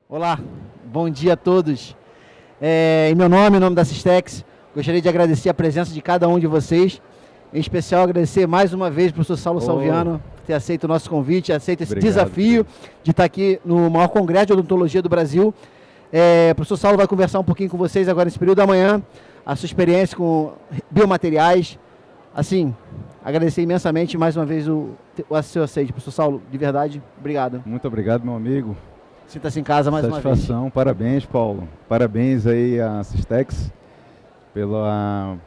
Olá, bom dia a todos. Em meu nome, em nome da Systex, gostaria de agradecer a presença de cada um de vocês. Em especial, agradecer mais uma vez para o professor Saulo Salviano por ter aceito o nosso convite, aceito esse desafio de estar aqui no maior congresso de odontologia do Brasil. O professor Saulo vai conversar um pouquinho com vocês agora nesse período da manhã, a sua experiência com biomateriais. Assim, agradecer imensamente mais uma vez o seu aceite. Professor Saulo, de verdade, obrigado. Muito obrigado, meu amigo. Sinta-se em casa mais uma vez. Satisfação, parabéns, Paulo. Parabéns aí à Systex pelo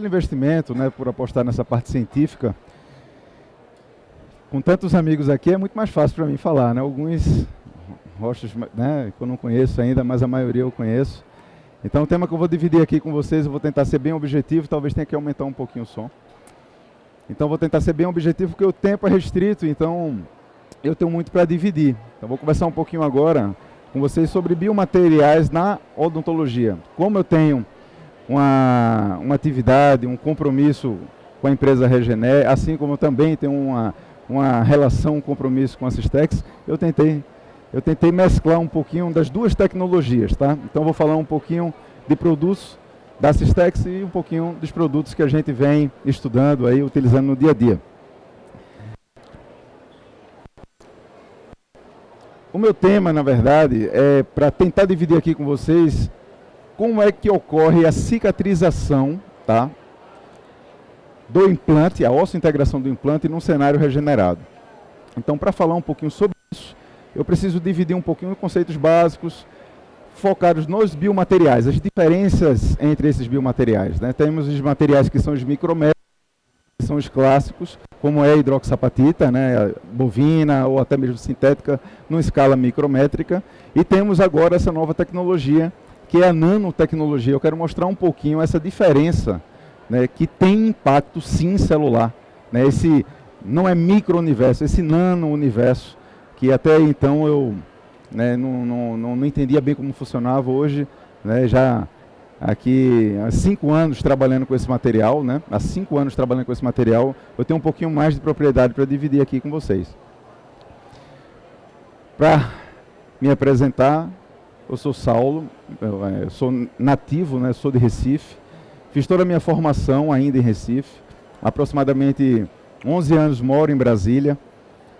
investimento, né, por apostar nessa parte científica. Com tantos amigos aqui é muito mais fácil para mim falar, né? Alguns rostos, né, que eu não conheço ainda, mas a maioria eu conheço. Então o tema que eu vou dividir aqui com vocês, eu vou tentar ser bem objetivo, talvez tenha que aumentar um pouquinho o som. Então vou tentar ser bem objetivo porque o tempo é restrito, então eu tenho muito para dividir. Então vou conversar um pouquinho agora com vocês sobre biomateriais na odontologia. Como eu tenho uma atividade, um compromisso com a empresa Regener, assim como eu também tenho uma relação, um compromisso com a Systex, eu tentei mesclar um pouquinho das duas tecnologias, tá? Então vou falar um pouquinho de produtos da Systex e um pouquinho dos produtos que a gente vem estudando aí, utilizando no dia a dia. O meu tema, na verdade, é para tentar dividir aqui com vocês como é que ocorre a cicatrização, tá, do implante, a osso-integração do implante num cenário regenerado. Então, para falar um pouquinho sobre isso, eu preciso dividir um pouquinho conceitos básicos, focados nos biomateriais, as diferenças entre esses biomateriais, né? Temos os materiais que são os micrométricos, que são os clássicos, como é a hidroxapatita, né, bovina ou até mesmo sintética, numa escala micrométrica. E temos agora essa nova tecnologia, que é a nanotecnologia. Eu quero mostrar um pouquinho essa diferença, né, que tem impacto sim celular, né? Esse não é micro-universo, esse nano-universo, que até então eu, né, não entendia bem como funcionava. Hoje, né, já aqui há 5 anos trabalhando com esse material, né? Há 5 anos trabalhando com esse material, eu tenho um pouquinho mais de propriedade para dividir aqui com vocês. Para me apresentar, eu sou Saulo, eu sou nativo, né? Sou de Recife, fiz toda a minha formação ainda em Recife, aproximadamente 11 anos moro em Brasília.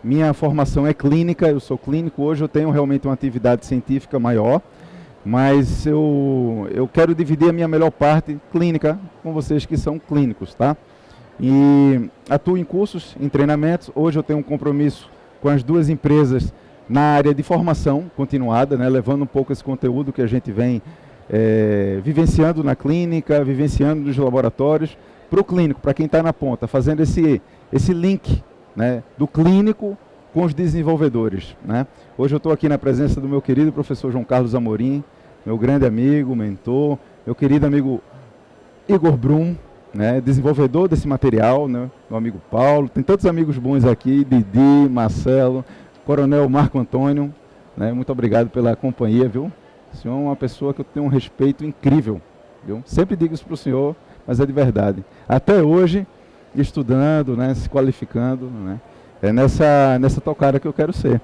Minha formação é clínica, eu sou clínico, hoje eu tenho realmente uma atividade científica maior, mas eu quero dividir a minha melhor parte clínica com vocês que são clínicos, tá? E atuo em cursos, em treinamentos. Hoje eu tenho um compromisso com as duas empresas na área de formação continuada, né? Levando um pouco esse conteúdo que a gente vem vivenciando na clínica, vivenciando nos laboratórios, para o clínico, para quem está na ponta, fazendo esse link, né, do clínico com os desenvolvedores, né? Hoje eu estou aqui na presença do meu querido professor João Carlos Amorim, meu grande amigo, mentor, meu querido amigo Igor Brum, né, desenvolvedor desse material, né, meu amigo Paulo, tem tantos amigos bons aqui, Didi, Marcelo, Coronel Marco Antônio, né, muito obrigado pela companhia, viu? O senhor é uma pessoa que eu tenho um respeito incrível, viu? Sempre digo isso para o senhor, mas é de verdade. Até hoje, estudando, né, se qualificando, né, é nessa tocada que eu quero ser.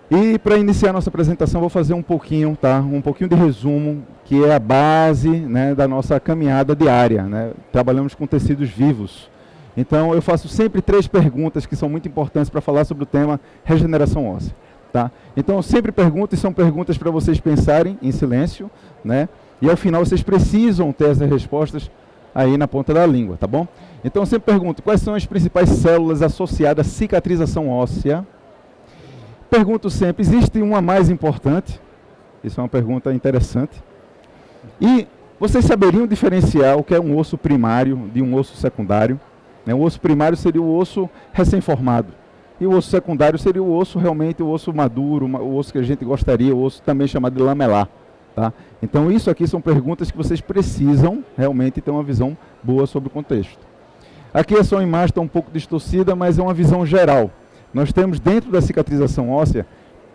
E para iniciar a nossa apresentação, vou fazer um pouquinho, tá? Um pouquinho de resumo, que é a base, né, da nossa caminhada diária, né? Trabalhamos com tecidos vivos. Então, eu faço sempre 3 perguntas que são muito importantes para falar sobre o tema regeneração óssea, tá? Então, eu sempre pergunto, e são perguntas para vocês pensarem em silêncio, né? E ao final vocês precisam ter essas respostas aí na ponta da língua, tá bom? Então eu sempre pergunto, quais são as principais células associadas à cicatrização óssea? Pergunto sempre, existe uma mais importante? Isso é uma pergunta interessante. E vocês saberiam diferenciar o que é um osso primário de um osso secundário? Né? O osso primário seria o osso recém-formado. E o osso secundário seria o osso realmente, o osso maduro, o osso que a gente gostaria, o osso também chamado de lamelar. Tá? Então isso aqui são perguntas que vocês precisam realmente ter uma visão boa sobre o contexto. Aqui a sua imagem está um pouco distorcida, mas é uma visão geral. Nós temos dentro da cicatrização óssea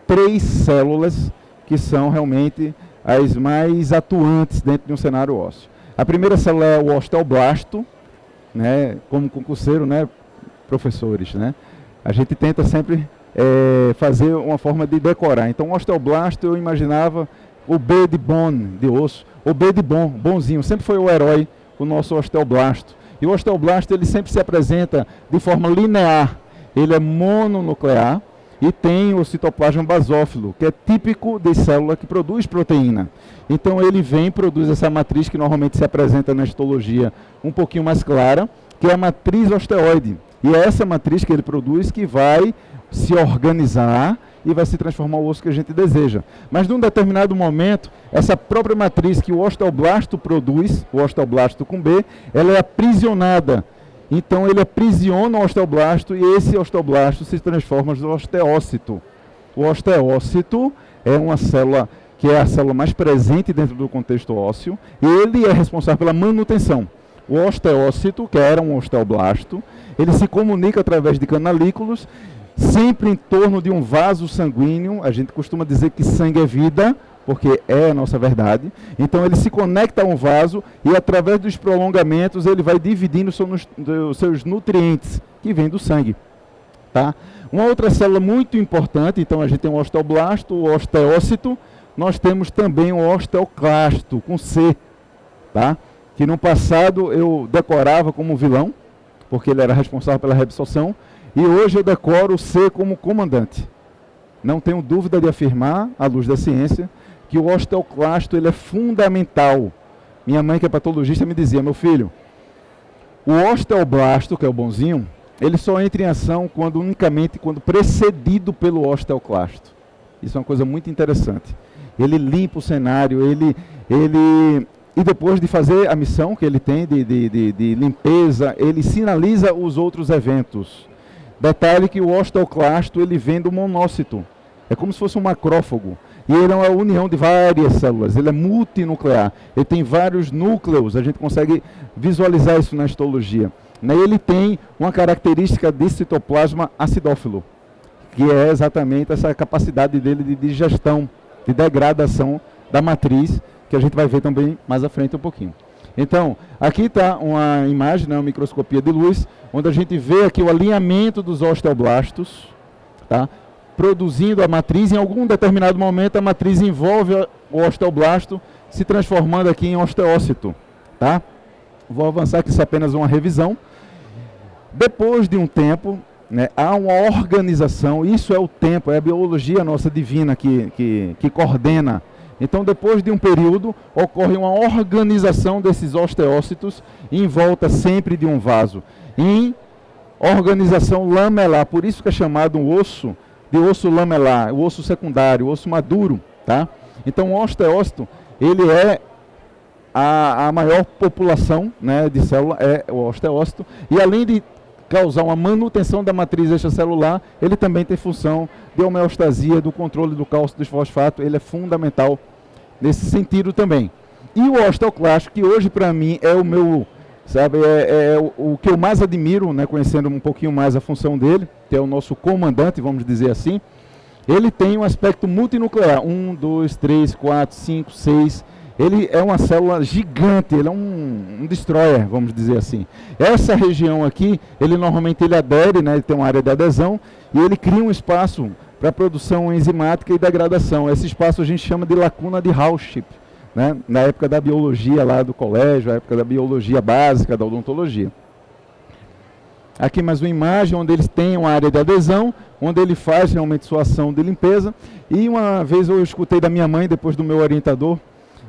3 células que são realmente as mais atuantes dentro de um cenário ósseo. A primeira célula é o osteoblasto, né? Como concurseiro, né, professores, né? A gente tenta sempre fazer uma forma de decorar. Então, o osteoblasto eu imaginava o B de bone, de osso, o B de bonzinho, sempre foi o herói, o nosso osteoblasto. E o osteoblasto ele sempre se apresenta de forma linear, ele é mononuclear e tem o citoplasma basófilo, que é típico de célula que produz proteína. Então ele produz essa matriz que normalmente se apresenta na histologia um pouquinho mais clara, que é a matriz osteoide. E é essa matriz que ele produz que vai se organizar e vai se transformar o osso que a gente deseja. Mas num determinado momento, essa própria matriz que o osteoblasto produz, o osteoblasto com B, ela é aprisionada. Então ele aprisiona o osteoblasto e esse osteoblasto se transforma no osteócito. O osteócito é uma célula que é a célula mais presente dentro do contexto ósseo e ele é responsável pela manutenção. O osteócito, que era um osteoblasto, ele se comunica através de canalículos, sempre em torno de um vaso sanguíneo. A gente costuma dizer que sangue é vida, porque é a nossa verdade. Então ele se conecta a um vaso e através dos prolongamentos ele vai dividindo os seus nutrientes, que vêm do sangue. Tá? Uma outra célula muito importante, então a gente tem o osteoblasto, o osteócito, nós temos também o osteoclasto, com C, tá? Que no passado eu decorava como vilão, porque ele era responsável pela reabsorção, e hoje eu decoro o C como comandante. Não tenho dúvida de afirmar, à luz da ciência, que o osteoclasto ele é fundamental. Minha mãe, que é patologista, me dizia: meu filho, o osteoblasto, que é o bonzinho, ele só entra em ação unicamente quando precedido pelo osteoclasto. Isso é uma coisa muito interessante. Ele limpa o cenário, e depois de fazer a missão que ele tem de limpeza, ele sinaliza os outros eventos. Detalhe que o osteoclasto ele vem do monócito. É como se fosse um macrófago. E ele é uma união de várias células. Ele é multinuclear. Ele tem vários núcleos. A gente consegue visualizar isso na histologia. Ele tem uma característica de citoplasma acidófilo, que é exatamente essa capacidade dele de digestão, de degradação da matriz, que a gente vai ver também mais à frente um pouquinho. Então, aqui está uma imagem, uma microscopia de luz, onde a gente vê aqui o alinhamento dos osteoblastos, tá? Produzindo a matriz. Em algum determinado momento, a matriz envolve o osteoblasto, se transformando aqui em osteócito. Tá? Vou avançar, que isso é apenas uma revisão. Depois de um tempo, há uma organização, isso é o tempo, é a biologia nossa divina que coordena. Então, depois de um período, ocorre uma organização desses osteócitos em volta sempre de um vaso, em organização lamelar. Por isso que é chamado um osso de osso lamelar, o osso secundário, o osso maduro. Tá? Então, o osteócito, ele é a maior população, de célula, é o osteócito, e além de causar uma manutenção da matriz extracelular, ele também tem função de homeostasia, do controle do cálcio, dos fosfatos. Ele é fundamental nesse sentido também. E o osteoclasto, que hoje para mim é o meu, o que eu mais admiro, conhecendo um pouquinho mais a função dele, que é o nosso comandante, vamos dizer assim. Ele tem um aspecto multinuclear, 1, 2, 3, 4, 5, 6... Ele é uma célula gigante, ele é um destroyer, vamos dizer assim. Essa região aqui, ele normalmente adere, ele tem uma área de adesão, e ele cria um espaço para produção enzimática e degradação. Esse espaço a gente chama de lacuna de Hauschip, na época da biologia lá do colégio, na época da biologia básica, da odontologia. Aqui mais uma imagem onde eles têm uma área de adesão, onde ele faz realmente sua ação de limpeza. E uma vez eu escutei da minha mãe, depois do meu orientador,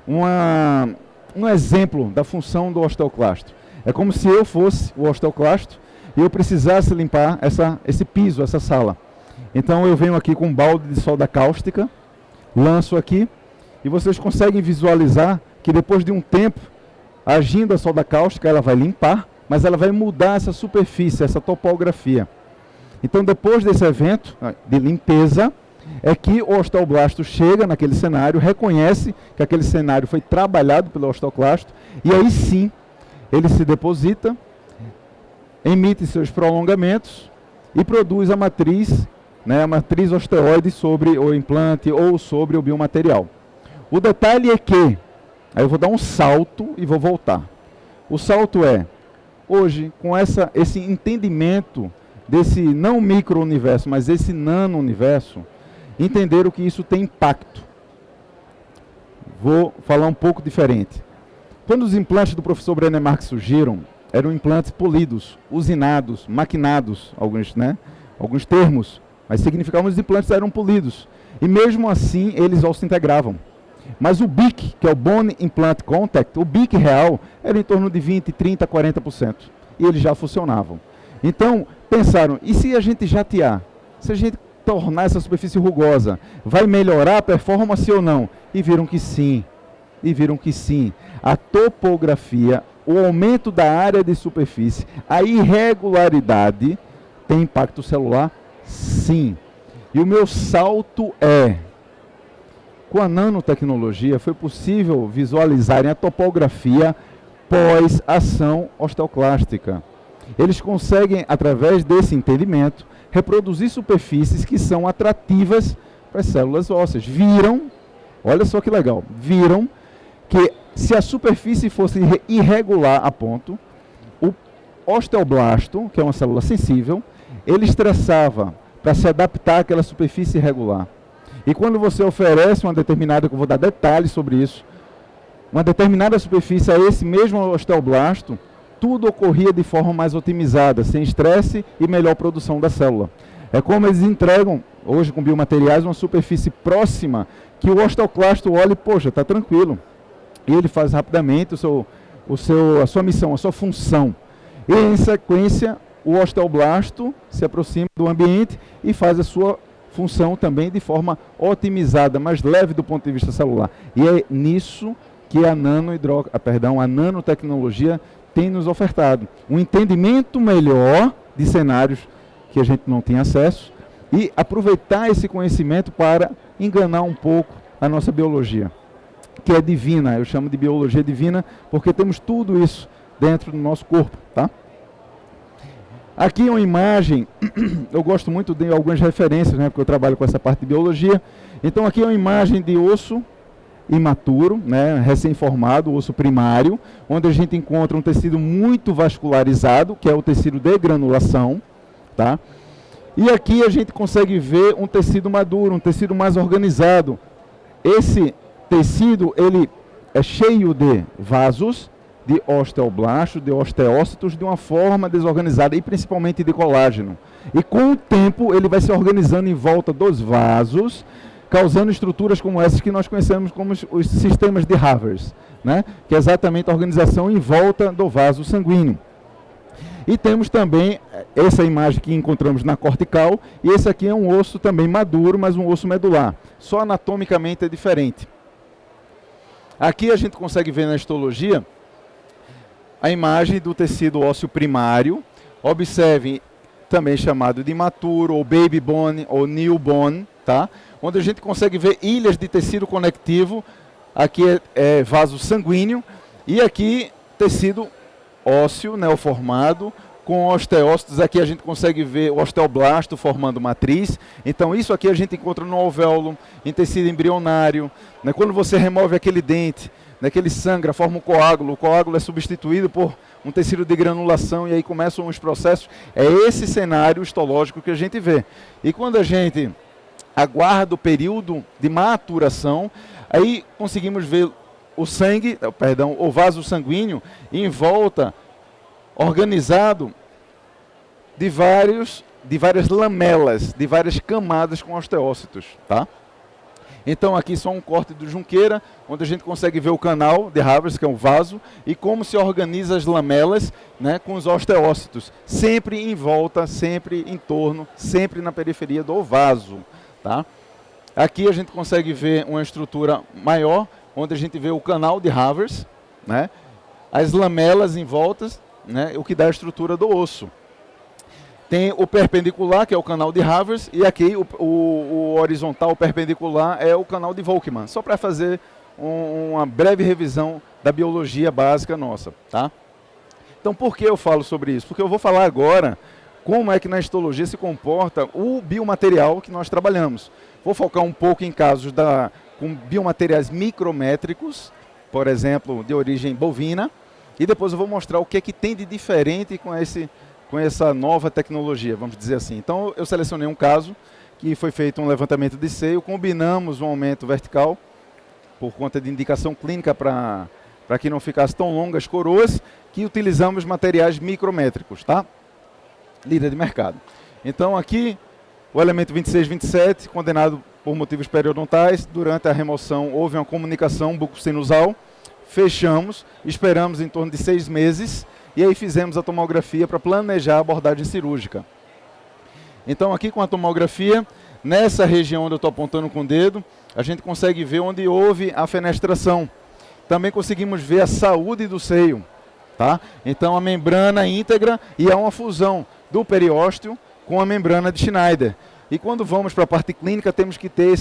um exemplo da função do osteoclasto. É como se eu fosse o osteoclasto e eu precisasse limpar esse piso, essa sala. Então eu venho aqui com um balde de soda cáustica, lanço aqui, e vocês conseguem visualizar que depois de um tempo, agindo a soda cáustica, ela vai limpar, mas ela vai mudar essa superfície, essa topografia. Então depois desse evento de limpeza, é que o osteoblasto chega naquele cenário, reconhece que aquele cenário foi trabalhado pelo osteoclasto, e aí sim, ele se deposita, emite seus prolongamentos e produz a matriz osteoide sobre o implante ou sobre o biomaterial. O detalhe é que, aí eu vou dar um salto e vou voltar. O salto é, hoje, com esse entendimento desse não micro-universo, mas esse nano-universo, entenderam que isso tem impacto. Vou falar um pouco diferente. Quando os implantes do professor Brené Marx surgiram, eram implantes polidos, usinados, maquinados, alguns termos, mas significavam que os implantes eram polidos. E mesmo assim, eles osseointegravam. Mas o BIC, que é o Bone Implant Contact, o BIC real, era em torno de 20%, 30%, 40%. E eles já funcionavam. Então, pensaram, e se a gente jatear? Se a gente tornar essa superfície rugosa, vai melhorar a performance ou não? E viram que sim. A topografia, o aumento da área de superfície, a irregularidade tem impacto celular? Sim. E o meu salto é, com a nanotecnologia foi possível visualizarem a topografia pós-ação osteoclástica. Eles conseguem, através desse entendimento, reproduzir superfícies que são atrativas para as células ósseas. Viram, olha só que legal, viram que se a superfície fosse irregular a ponto, o osteoblasto, que é uma célula sensível, ele estressava para se adaptar àquela superfície irregular. E quando você oferece uma determinada, que eu vou dar detalhes sobre isso, uma determinada superfície a esse mesmo osteoblasto, tudo ocorria de forma mais otimizada, sem estresse e melhor produção da célula. É como eles entregam, hoje com biomateriais, uma superfície próxima, que o osteoclasto olha e, poxa, está tranquilo. E ele faz rapidamente a sua missão, a sua função. E em sequência, o osteoblasto se aproxima do ambiente e faz a sua função também de forma otimizada, mais leve do ponto de vista celular. E é nisso que a nanotecnologia tem nos ofertado. Um entendimento melhor de cenários que a gente não tem acesso e aproveitar esse conhecimento para enganar um pouco a nossa biologia, que é divina. Eu chamo de biologia divina porque temos tudo isso dentro do nosso corpo, tá? Aqui é uma imagem, eu gosto muito de algumas referências, porque eu trabalho com essa parte de biologia. Então aqui é uma imagem de osso imaturo, recém-formado, osso primário, onde a gente encontra um tecido muito vascularizado, que é o tecido de granulação, tá? E aqui a gente consegue ver um tecido maduro, um tecido mais organizado. Esse tecido, ele é cheio de vasos, de osteoblastos, de osteócitos, de uma forma desorganizada e principalmente de colágeno. E com o tempo ele vai se organizando em volta dos vasos, causando estruturas como essas que nós conhecemos como os sistemas de Havers, que é exatamente a organização em volta do vaso sanguíneo. E temos também essa imagem que encontramos na cortical, e esse aqui é um osso também maduro, mas um osso medular. Só anatomicamente é diferente. Aqui a gente consegue ver na histologia a imagem do tecido ósseo primário. Observem, também chamado de imaturo, ou baby bone, ou new bone, tá? Onde a gente consegue ver ilhas de tecido conectivo. Aqui é vaso sanguíneo, e aqui tecido ósseo neoformado, com osteócitos. Aqui a gente consegue ver o osteoblasto formando matriz. Então isso aqui a gente encontra no alvéolo, em tecido embrionário. Quando você remove aquele dente, que ele sangra, forma um coágulo, o coágulo é substituído por um tecido de granulação e aí começam os processos. É esse cenário histológico que a gente vê. E quando a gente aguarda o período de maturação, aí conseguimos ver o vaso sanguíneo em volta, organizado de várias lamelas, de várias camadas com osteócitos, tá? Então aqui só um corte do Junqueira, onde a gente consegue ver o canal de Havers, que é um vaso, e como se organiza as lamelas, com os osteócitos, sempre em volta, sempre em torno, sempre na periferia do vaso, tá? Aqui a gente consegue ver uma estrutura maior, onde a gente vê o canal de Havers, as lamelas em volta, o que dá a estrutura do osso. Tem o perpendicular, que é o canal de Havers, e aqui o horizontal perpendicular é o canal de Volkmann. Só para fazer uma breve revisão da biologia básica nossa, tá? Então, por que eu falo sobre isso? Porque eu vou falar agora como é que na histologia se comporta o biomaterial que nós trabalhamos. Vou focar um pouco em casos com biomateriais micrométricos, por exemplo, de origem bovina, e depois eu vou mostrar o que é que tem de diferente com com essa nova tecnologia, vamos dizer assim. Então eu selecionei um caso que foi feito um levantamento de seio, combinamos um aumento vertical por conta de indicação clínica para que não ficasse tão longas as coroas, que utilizamos materiais micrométricos, tá? Líder de mercado. Então aqui o elemento 26-27, condenado por motivos periodontais, durante a remoção houve uma comunicação bucosinusal, fechamos, esperamos em torno de 6 meses e aí fizemos a tomografia para planejar a abordagem cirúrgica. Então aqui com a tomografia, nessa região onde eu estou apontando com o dedo, a gente consegue ver onde houve a fenestração. Também conseguimos ver a saúde do seio, tá? Então a membrana íntegra e há uma fusão do periósteo com a membrana de Schneider. E quando vamos para a parte clínica, temos que ter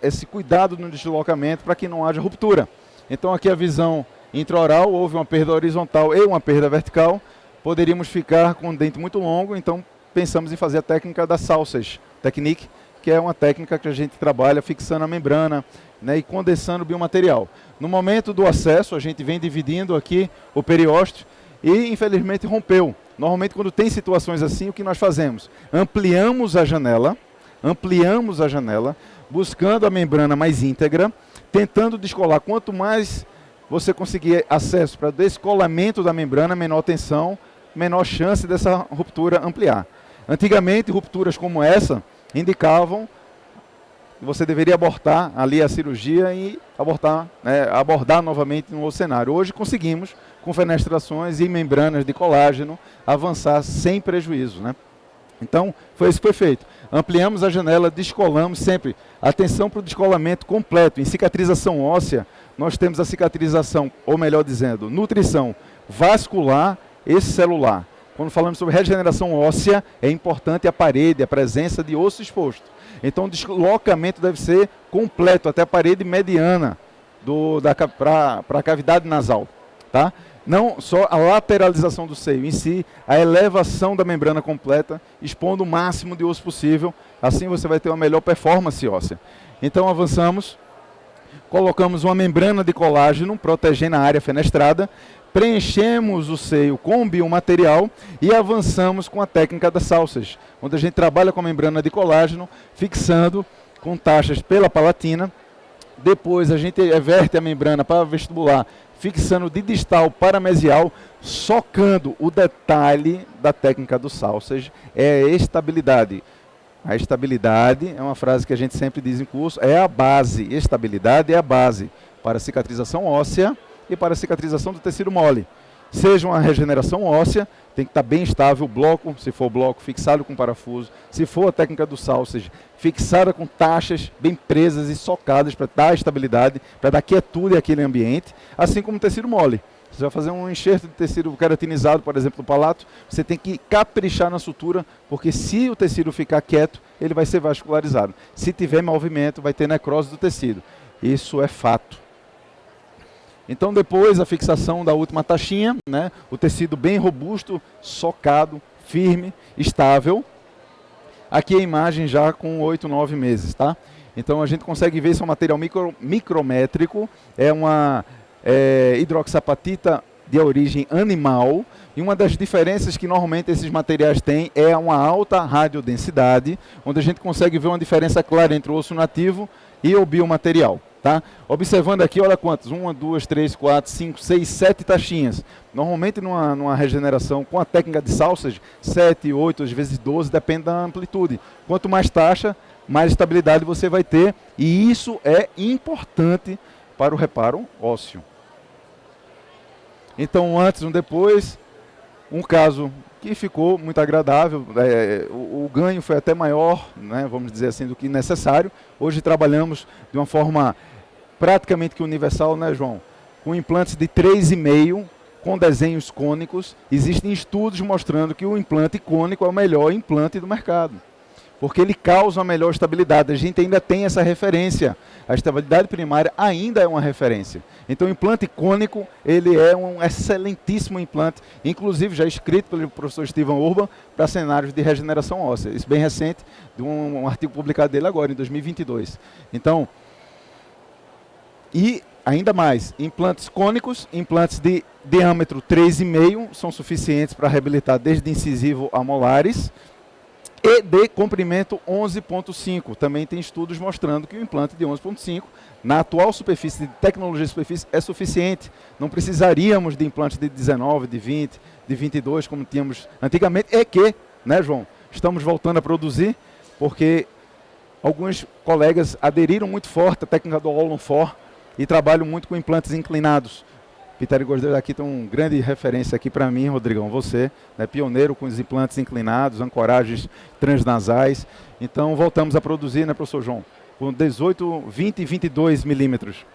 esse cuidado no deslocamento para que não haja ruptura. Então aqui a visão intraoral, houve uma perda horizontal e uma perda vertical. Poderíamos ficar com o dente muito longo, então pensamos em fazer a técnica da Sausage Technique, que é uma técnica que a gente trabalha fixando a membrana, né, e condensando o biomaterial. No momento do acesso, a gente vem dividindo aqui o periósteo e infelizmente rompeu. Normalmente quando tem situações assim, o que nós fazemos? Ampliamos a janela, buscando a membrana mais íntegra, tentando descolar. Quanto mais você conseguir acesso para descolamento da membrana, menor tensão, menor chance dessa ruptura ampliar. Antigamente, rupturas como essa indicavam que você deveria abortar ali a cirurgia e abordar novamente no outro cenário. Hoje conseguimos, com fenestrações e membranas de colágeno, avançar sem prejuízo, né? Então, foi isso que foi feito. Ampliamos a janela, descolamos sempre. Atenção para o descolamento completo. Em cicatrização óssea, nós temos a cicatrização, ou melhor dizendo, nutrição vascular e celular. Quando falamos sobre regeneração óssea, é importante a parede, a presença de osso exposto. Então, o deslocamento deve ser completo, até a parede mediana para a cavidade nasal, tá? Não só a lateralização do seio, em si, a elevação da membrana completa, expondo o máximo de osso possível, assim você vai ter uma melhor performance óssea. Então avançamos, colocamos uma membrana de colágeno, protegendo a área fenestrada, preenchemos o seio com biomaterial e avançamos com a técnica da Sausage, onde a gente trabalha com a membrana de colágeno, fixando com taxas pela palatina. Depois a gente everte a membrana para vestibular, fixando de distal para mesial, socando. O detalhe da técnica do Sausage é a estabilidade. A estabilidade é uma frase que a gente sempre diz em curso, é a base. Estabilidade é a base para a cicatrização óssea e para a cicatrização do tecido mole. Seja uma regeneração óssea, tem que estar bem estável o bloco, se for bloco fixado com parafuso, se for a técnica do Sausage, fixada com taxas bem presas e socadas para dar estabilidade, para dar quietude àquele ambiente, assim como o tecido mole. Você vai fazer um enxerto de tecido queratinizado, por exemplo, no palato, você tem que caprichar na sutura, porque se o tecido ficar quieto, ele vai ser vascularizado. Se tiver movimento, vai ter necrose do tecido. Isso é fato. Então depois a fixação da última taxinha, né, o tecido bem robusto, socado, firme, estável. Aqui a imagem já com 8, 9 meses, tá? Então a gente consegue ver, esse é um material micrométrico, é uma hidroxapatita de origem animal, e uma das diferenças que normalmente esses materiais têm é uma alta radiodensidade, onde a gente consegue ver uma diferença clara entre o osso nativo e o biomaterial. Tá? Observando aqui, olha quantas, 1, 2, 3, 4, 5, 6, 7 taxinhas. Normalmente numa regeneração com a técnica de Sausage, 7, 8, às vezes 12, depende da amplitude. Quanto mais taxa, mais estabilidade você vai ter, e isso é importante para o reparo ósseo. Então, antes e depois, um caso que ficou muito agradável, o ganho foi até maior, né, vamos dizer assim, do que necessário. Hoje trabalhamos de uma forma praticamente que universal, né, João? Com implantes de 3,5, com desenhos cônicos. Existem estudos mostrando que o implante cônico é o melhor implante do mercado, porque ele causa uma melhor estabilidade. A gente ainda tem essa referência. A estabilidade primária ainda é uma referência. Então o implante cônico, ele é um excelentíssimo implante, inclusive já escrito pelo professor Steven Urban para cenários de regeneração óssea. Isso bem recente, de um artigo publicado dele agora, em 2022. Então, e ainda mais, implantes cônicos, implantes de diâmetro 3,5 são suficientes para reabilitar desde incisivo a molares, e de comprimento 11,5. Também tem estudos mostrando que o implante de 11,5 na atual superfície de tecnologia de superfície é suficiente. Não precisaríamos de implantes de 19, de 20, de 22 como tínhamos antigamente. É que, né, João, estamos voltando a produzir porque alguns colegas aderiram muito forte à técnica do All on 4 e trabalham muito com implantes inclinados. Peter Gordel aqui tem uma grande referência aqui para mim, Rodrigão, você, né, pioneiro com os implantes inclinados, ancoragens transnasais. Então voltamos a produzir, né, professor João, com 18, 20 e 22 milímetros.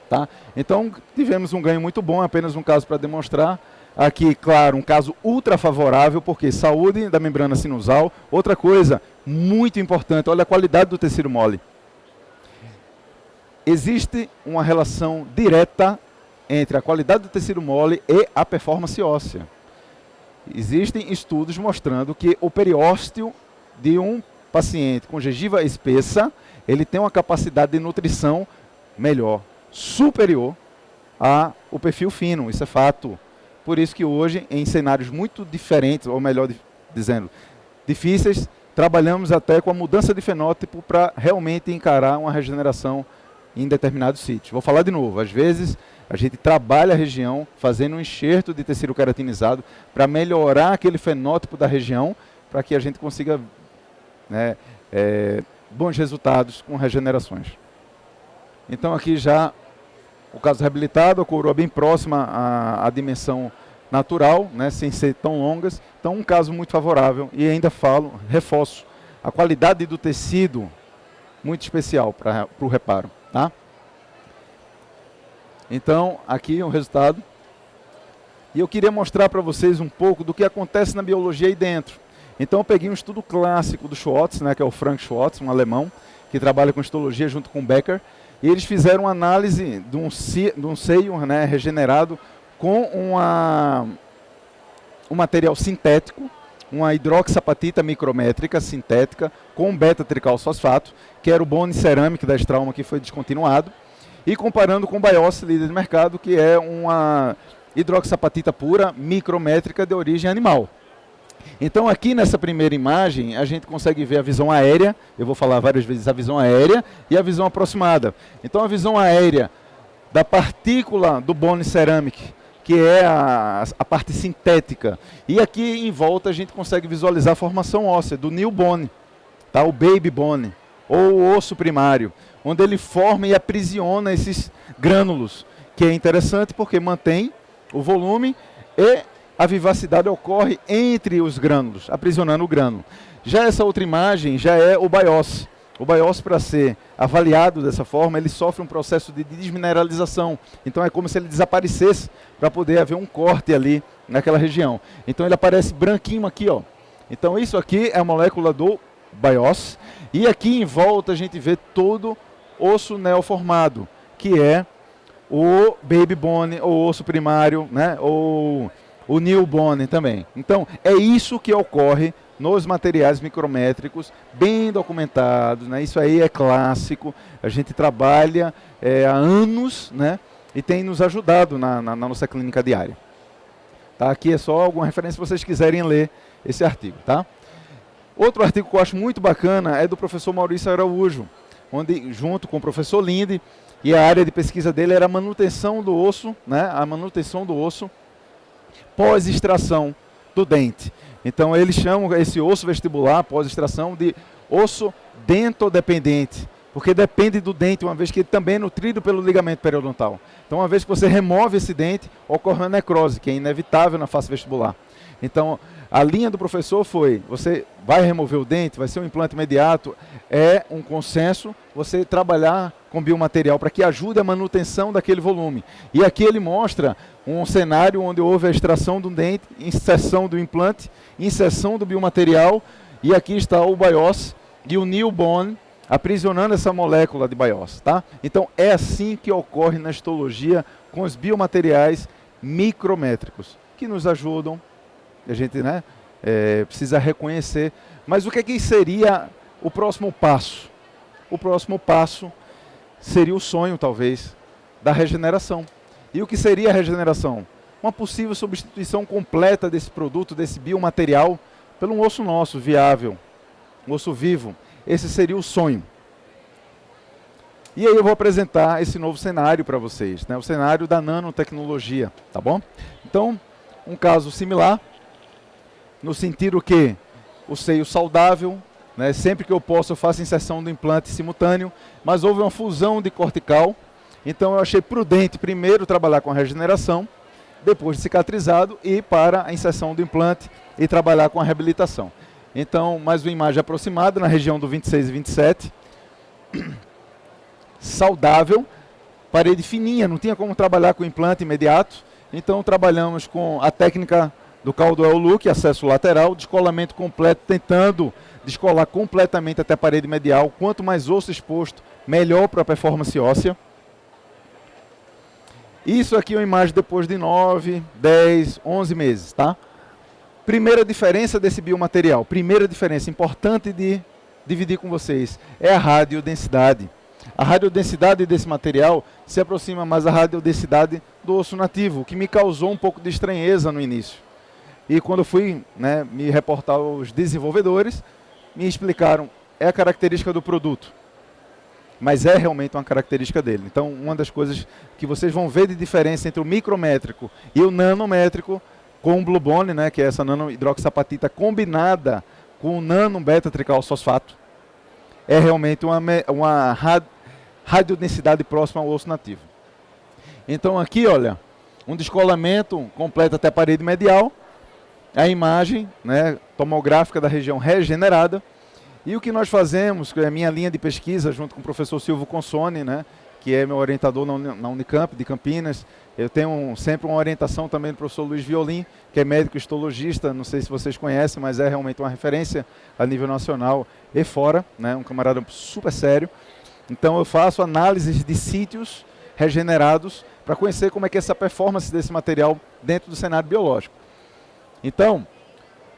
Tá? Então tivemos um ganho muito bom, apenas um caso para demonstrar. Aqui, claro, um caso ultra favorável, porque saúde da membrana sinusal. Outra coisa muito importante, olha a qualidade do tecido mole. Existe uma relação direta entre a qualidade do tecido mole e a performance óssea. Existem estudos mostrando que o periósteo de um paciente com gengiva espessa, ele tem uma capacidade de nutrição melhor, superior ao perfil fino, isso é fato. Por isso que hoje, em cenários muito diferentes, ou melhor dizendo, difíceis, trabalhamos até com a mudança de fenótipo para realmente encarar uma regeneração em determinados sítios. Vou falar de novo, às vezes a gente trabalha a região fazendo um enxerto de tecido queratinizado para melhorar aquele fenótipo da região, para que a gente consiga, né, bons resultados com regenerações. Então aqui já o caso reabilitado, a coroa bem próxima à dimensão natural, né, sem ser tão longas. Então um caso muito favorável e ainda reforço, a qualidade do tecido muito especial para o reparo. Tá? Então, aqui o resultado. E eu queria mostrar para vocês um pouco do que acontece na biologia aí dentro. Então, eu peguei um estudo clássico do Schwartz, né, que é o Frank Schwartz, um alemão, que trabalha com histologia junto com Becker. E eles fizeram uma análise de um seio, né, regenerado com um material sintético, uma hidroxapatita micrométrica sintética com beta-tricalfosfato, que era o Bone Ceramic da Straumann, que foi descontinuado, e comparando com o Bios, líder de mercado, que é uma hidroxapatita pura micrométrica de origem animal. Então aqui nessa primeira imagem a gente consegue ver a visão aérea, eu vou falar várias vezes a visão aérea e a visão aproximada. Então a visão aérea da partícula do Bone Ceramic, que é a parte sintética. E aqui em volta a gente consegue visualizar a formação óssea do new bone, tá? O baby bone, ou o osso primário, onde ele forma e aprisiona esses grânulos, que é interessante porque mantém o volume e a vivacidade ocorre entre os grânulos, aprisionando o grânulo. Já essa outra imagem já é o Bios. O Bios, para ser avaliado dessa forma, ele sofre um processo de desmineralização. Então é como se ele desaparecesse para poder haver um corte ali naquela região. Então ele aparece branquinho aqui, ó. Então isso aqui é a molécula do Bios. E aqui em volta a gente vê todo osso neoformado, que é o baby bone, ou osso primário, né? Ou o new bone também. Então é isso que ocorre nos materiais micrométricos, bem documentados, né? Isso aí é clássico, a gente trabalha há anos, né? E tem nos ajudado na nossa clínica diária. Tá? Aqui é só alguma referência se vocês quiserem ler esse artigo. Tá? Outro artigo que eu acho muito bacana é do professor Maurício Araújo, onde junto com o professor Linde, e a área de pesquisa dele era a manutenção do osso, né? A manutenção do osso pós-extração do dente. Então eles chamam esse osso vestibular pós-extração de osso dentodependente, porque depende do dente, uma vez que ele também é nutrido pelo ligamento periodontal. Então uma vez que você remove esse dente, ocorre uma necrose, que é inevitável na face vestibular. Então a linha do professor foi, você vai remover o dente, vai ser um implante imediato, é um consenso você trabalhar com biomaterial para que ajude a manutenção daquele volume. E aqui ele mostra um cenário onde houve a extração do dente, inserção do implante, inserção do biomaterial, e aqui está o Bios e o new bone aprisionando essa molécula de Bios. Tá? Então é assim que ocorre na histologia com os biomateriais micrométricos, que nos ajudam, a gente, né, precisa reconhecer. Mas o que seria o próximo passo? O próximo passo seria o sonho, talvez, da regeneração. E o que seria a regeneração? Uma possível substituição completa desse produto, desse biomaterial, por um osso nosso, viável, um osso vivo. Esse seria o sonho. E aí eu vou apresentar esse novo cenário para vocês, né? O cenário da nanotecnologia, tá bom? Então, um caso similar, no sentido que o seio saudável, né? Sempre que eu posso eu faço inserção do implante simultâneo, mas houve uma fusão de cortical, então eu achei prudente primeiro trabalhar com a regeneração, depois de cicatrizado, e para a inserção do implante e trabalhar com a reabilitação. Então, mais uma imagem aproximada na região do 26 e 27, saudável, parede fininha, não tinha como trabalhar com implante imediato, então trabalhamos com a técnica do Caldwell Look, acesso lateral, descolamento completo, tentando descolar completamente até a parede medial. Quanto mais osso exposto, melhor para a performance óssea. Isso aqui é uma imagem depois de 9, 10, 11 meses, tá? Primeira diferença desse biomaterial, primeira diferença importante de dividir com vocês, é a radiodensidade. A radiodensidade desse material se aproxima mais da radiodensidade do osso nativo, o que me causou um pouco de estranheza no início. E quando eu fui, né, me reportar aos desenvolvedores, me explicaram, é a característica do produto. Mas é realmente uma característica dele. Então, uma das coisas que vocês vão ver de diferença entre o micrométrico e o nanométrico, com o Blue Bond, né, que é essa nanohidroxapatita combinada com o nano-beta-tricalfosfato, é realmente uma radiodensidade próxima ao osso nativo. Então aqui, olha, um descolamento completo até a parede medial, a imagem, né, tomográfica da região regenerada, e o que nós fazemos, que é a minha linha de pesquisa, junto com o professor Silvio Consone, né, que é meu orientador na Unicamp de Campinas. Eu tenho sempre uma orientação também do professor Luiz Violim, que é médico histologista, não sei se vocês conhecem, mas é realmente uma referência a nível nacional e fora, né, um camarada super sério. Então eu faço análises de sítios regenerados para conhecer como é que é essa performance desse material dentro do cenário biológico. Então,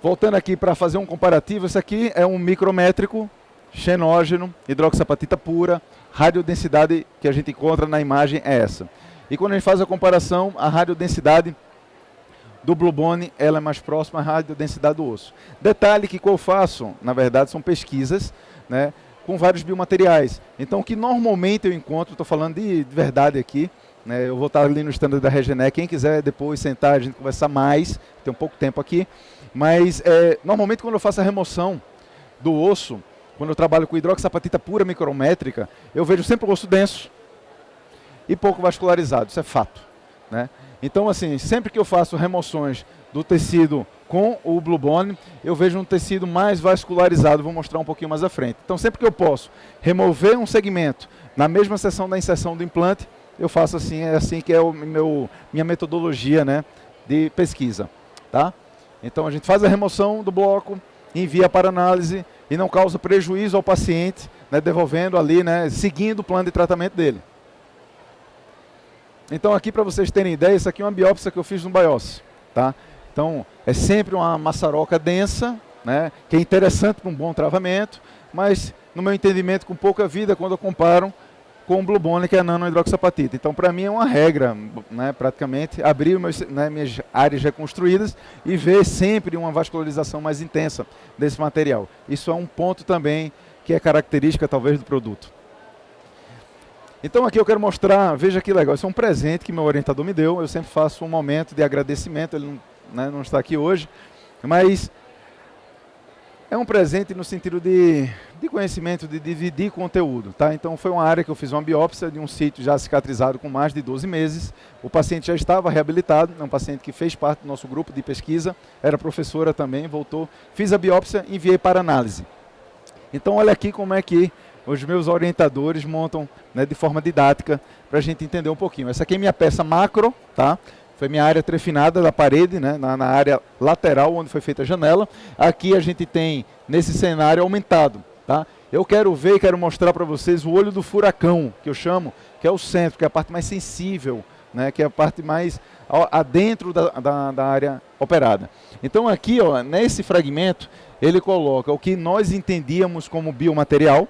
voltando aqui para fazer um comparativo, esse aqui é um micrométrico, xenógeno, hidroxapatita pura, radiodensidade que a gente encontra na imagem é essa. E quando a gente faz a comparação, a radiodensidade do Blue Bond, ela é mais próxima à radiodensidade do osso. Detalhe que eu faço, na verdade, são pesquisas, né, com vários biomateriais. Então, o que normalmente eu encontro, estou falando de verdade aqui, né, eu vou estar ali no stand da Regener, quem quiser depois sentar, a gente conversar mais, tem um pouco tempo aqui, mas normalmente quando eu faço a remoção do osso, quando eu trabalho com hidroxapatita pura micrométrica, eu vejo sempre o osso denso e pouco vascularizado, isso é fato, né? Então, assim, sempre que eu faço remoções do tecido com o Blue Bond, eu vejo um tecido mais vascularizado, vou mostrar um pouquinho mais à frente. Então, sempre que eu posso remover um segmento na mesma sessão da inserção do implante, eu faço assim, é assim que é minha metodologia, né, de pesquisa, tá? Então, a gente faz a remoção do bloco, envia para análise e não causa prejuízo ao paciente, né, devolvendo ali, né, seguindo o plano de tratamento dele. Então aqui para vocês terem ideia, isso aqui é uma biópsia que eu fiz no biópsia, tá? Então é sempre uma maçaroca densa, né, que é interessante para um bom travamento, mas no meu entendimento com pouca vida quando eu comparo com o Blue Bond, que é a nanohidroxapatita. Então para mim é uma regra, né, praticamente, abrir minhas áreas reconstruídas e ver sempre uma vascularização mais intensa desse material. Isso é um ponto também que é característica talvez do produto. Então aqui eu quero mostrar, veja que legal, isso é um presente que meu orientador me deu, eu sempre faço um momento de agradecimento, ele não está aqui hoje, mas é um presente no sentido de conhecimento, de dividir conteúdo, tá? Então foi uma área que eu fiz uma biópsia de um sítio já cicatrizado com mais de 12 meses, o paciente já estava reabilitado, é um paciente que fez parte do nosso grupo de pesquisa, era professora também, voltou, fiz a biópsia e enviei para análise. Então olha aqui como é que os meus orientadores montam, né, de forma didática para a gente entender um pouquinho. Essa aqui é minha peça macro, tá? Foi minha área trefinada da parede, né, na área lateral onde foi feita a janela. Aqui a gente tem nesse cenário aumentado, tá? Eu quero ver e quero mostrar para vocês o olho do furacão, que eu chamo, que é o centro, que é a parte mais sensível, né, que é a parte mais adentro da área operada. Então aqui, ó, nesse fragmento, ele coloca o que nós entendíamos como biomaterial,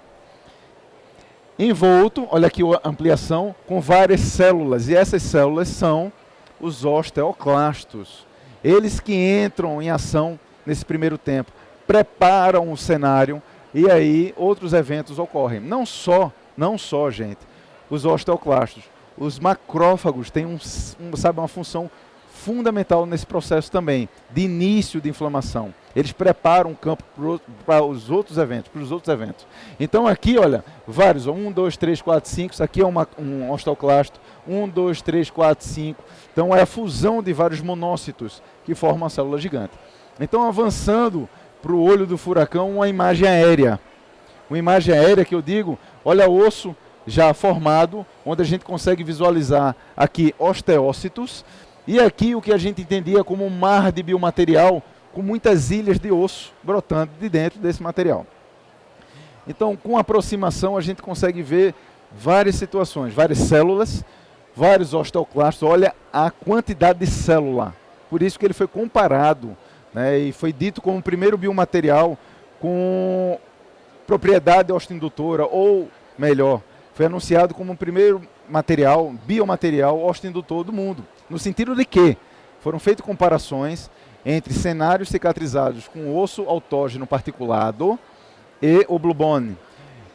envolto, olha aqui a ampliação, com várias células. E essas células são os osteoclastos. Eles que entram em ação nesse primeiro tempo, preparam o cenário e aí outros eventos ocorrem. Não só, gente, os osteoclastos. Os macrófagos têm uma função fundamental nesse processo também, de início de inflamação. Eles preparam o campo para os outros eventos, Então aqui, olha, vários, 1, 2, 3, 4, 5, isso aqui é um osteoclasto, 1, 2, 3, 4, 5. Então é a fusão de vários monócitos que formam a célula gigante. Então avançando para o olho do furacão, uma imagem aérea. Uma imagem aérea que eu digo, olha o osso já formado, onde a gente consegue visualizar aqui osteócitos, e aqui o que a gente entendia como um mar de biomaterial, com muitas ilhas de osso brotando de dentro desse material. Então, com aproximação, a gente consegue ver várias situações, várias células, vários osteoclastos. Olha a quantidade de célula. Por isso que ele foi comparado, né, e foi dito como o primeiro biomaterial com propriedade osteoindutora, ou melhor, foi anunciado como o primeiro biomaterial osteoindutor do mundo. No sentido de que foram feitas comparações entre cenários cicatrizados com osso autógeno particulado e o Blue Bone.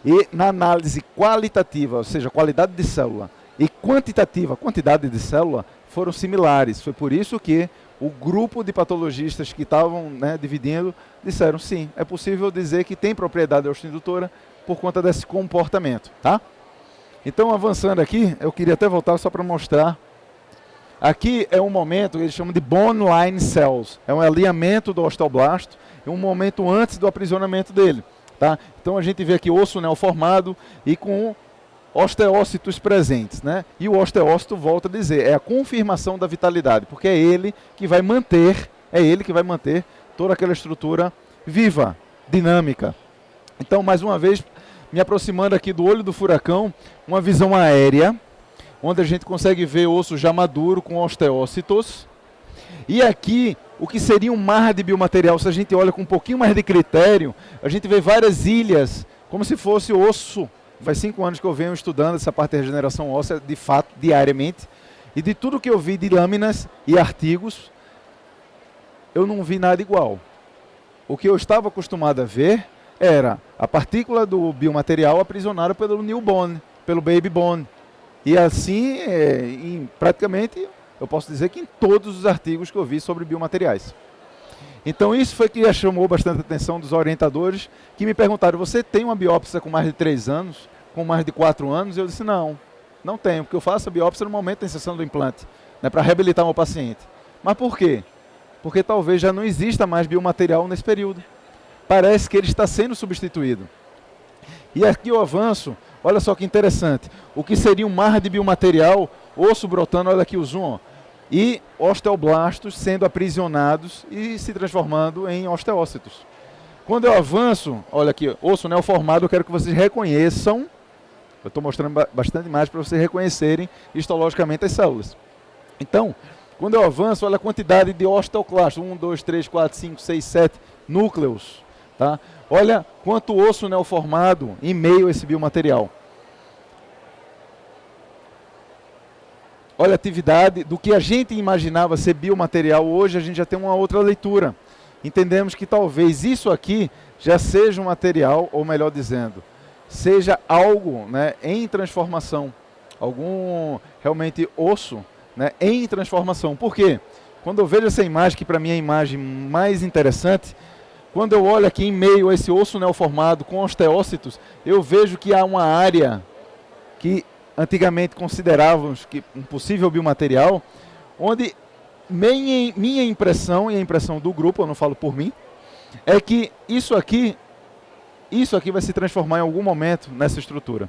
E na análise qualitativa, ou seja, qualidade de célula, e quantitativa, quantidade de célula, foram similares. Foi por isso que o grupo de patologistas que estavam, né, dividindo, disseram sim, é possível dizer que tem propriedade osteoindutora por conta desse comportamento, tá? Então, avançando aqui, eu queria até voltar só para mostrar. Aqui é um momento que eles chamam de bone line cells. É um alinhamento do osteoblasto, é um momento antes do aprisionamento dele, tá? Então a gente vê aqui osso neoformado e com osteócitos presentes, né? E o osteócito, volta a dizer, é a confirmação da vitalidade, porque é ele que vai manter toda aquela estrutura viva, dinâmica. Então, mais uma vez, me aproximando aqui do olho do furacão, uma visão aérea, onde a gente consegue ver osso já maduro com osteócitos. E aqui, o que seria um mar de biomaterial, se a gente olha com um pouquinho mais de critério, a gente vê várias ilhas, como se fosse osso. Faz 5 anos que eu venho estudando essa parte de regeneração óssea, de fato, diariamente. E de tudo que eu vi de lâminas e artigos, eu não vi nada igual. O que eu estava acostumado a ver era a partícula do biomaterial aprisionada pelo new bone, pelo baby bone. E assim, praticamente, eu posso dizer que em todos os artigos que eu vi sobre biomateriais. Então isso foi que chamou bastante a atenção dos orientadores, que me perguntaram, você tem uma biópsia com mais de 3 anos, com mais de 4 anos? Eu disse, não tenho, porque eu faço a biópsia no momento da inserção do implante, né, para reabilitar o meu paciente. Mas por quê? Porque talvez já não exista mais biomaterial nesse período. Parece que ele está sendo substituído. E aqui eu avanço, olha só que interessante, o que seria um mar de biomaterial, osso brotando, olha aqui o zoom, ó, e osteoblastos sendo aprisionados e se transformando em osteócitos. Quando eu avanço, olha aqui, osso neoformado, eu quero que vocês reconheçam, eu estou mostrando bastante imagem para vocês reconhecerem histologicamente as células. Então, quando eu avanço, olha a quantidade de osteoclastos, 1, 2, 3, 4, 5, 6, 7 núcleos, tá? Olha quanto osso neoformado em meio a esse biomaterial. Olha a atividade do que a gente imaginava ser biomaterial, hoje a gente já tem uma outra leitura. Entendemos que talvez isso aqui já seja um material, ou melhor dizendo, seja algo, né, em transformação, algum realmente osso, né, em transformação. Por quê? Quando eu vejo essa imagem, que para mim é a imagem mais interessante, quando eu olho aqui em meio a esse osso neoformado com osteócitos, eu vejo que há uma área que antigamente considerávamos que um possível biomaterial, onde minha impressão e a impressão do grupo, eu não falo por mim, é que isso aqui vai se transformar em algum momento nessa estrutura.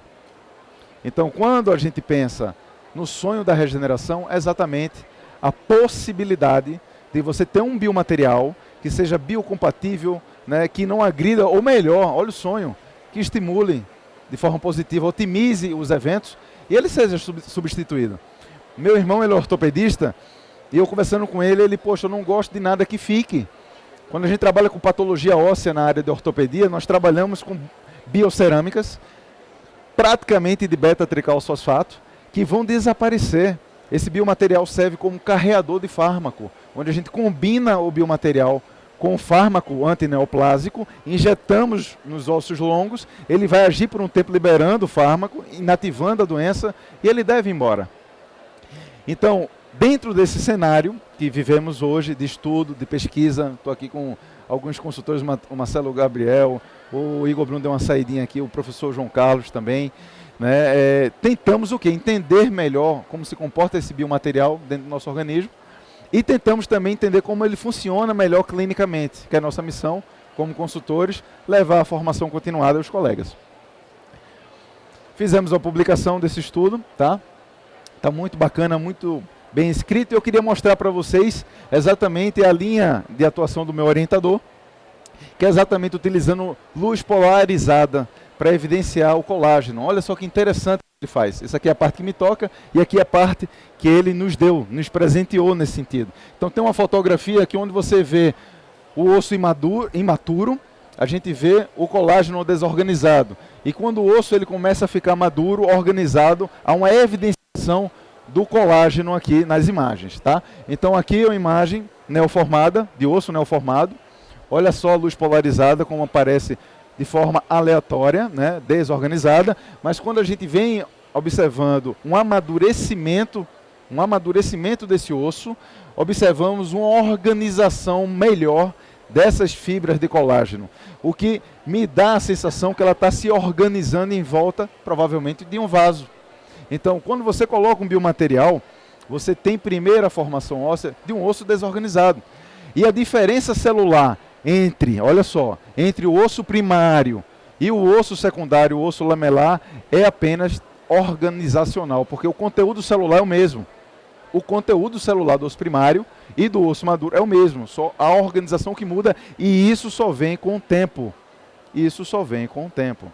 Então, quando a gente pensa no sonho da regeneração, é exatamente a possibilidade de você ter um biomaterial que seja biocompatível, né, que não agrida, ou melhor, olha o sonho, que estimule de forma positiva, otimize os eventos e ele seja substituído. Meu irmão, ele é ortopedista, e eu conversando com ele, poxa, eu não gosto de nada que fique. Quando a gente trabalha com patologia óssea na área de ortopedia, nós trabalhamos com biocerâmicas, praticamente de beta-tricalfosfato, que vão desaparecer. Esse biomaterial serve como carreador de fármaco, onde a gente combina o biomaterial com o fármaco antineoplásico, injetamos nos ossos longos, ele vai agir por um tempo liberando o fármaco, inativando a doença, e ele deve ir embora. Então, dentro desse cenário que vivemos hoje, de estudo, de pesquisa, estou aqui com alguns consultores, o Marcelo Gabriel, o Igor Bruno deu uma saidinha aqui, o professor João Carlos também, né? Tentamos o quê? Entender melhor como se comporta esse biomaterial dentro do nosso organismo e tentamos também entender como ele funciona melhor clinicamente, que é a nossa missão como consultores, levar a formação continuada aos colegas. Fizemos a publicação desse estudo, tá? Tá muito bacana, muito bem escrito, e eu queria mostrar para vocês exatamente a linha de atuação do meu orientador, que é exatamente utilizando luz polarizada para evidenciar o colágeno. Olha só que interessante que ele faz. Essa aqui é a parte que me toca e aqui é a parte que ele nos deu, nos presenteou nesse sentido. Então tem uma fotografia aqui onde você vê o osso imaturo, a gente vê o colágeno desorganizado. E quando o osso ele começa a ficar maduro, organizado, há uma evidenciação do colágeno aqui nas imagens, tá? Então aqui é uma imagem neoformada, de osso neoformado. Olha só a luz polarizada como aparece de forma aleatória, né, desorganizada, mas quando a gente vem observando um amadurecimento desse osso, observamos uma organização melhor dessas fibras de colágeno, o que me dá a sensação que ela está se organizando em volta, provavelmente, de um vaso. Então, quando você coloca um biomaterial, você tem primeiro a formação óssea de um osso desorganizado. E a diferença celular olha só, entre o osso primário e o osso secundário, o osso lamelar, é apenas organizacional, porque o conteúdo celular é o mesmo. O conteúdo celular do osso primário e do osso maduro é o mesmo, só a organização que muda, e isso só vem com o tempo. Isso só vem com o tempo.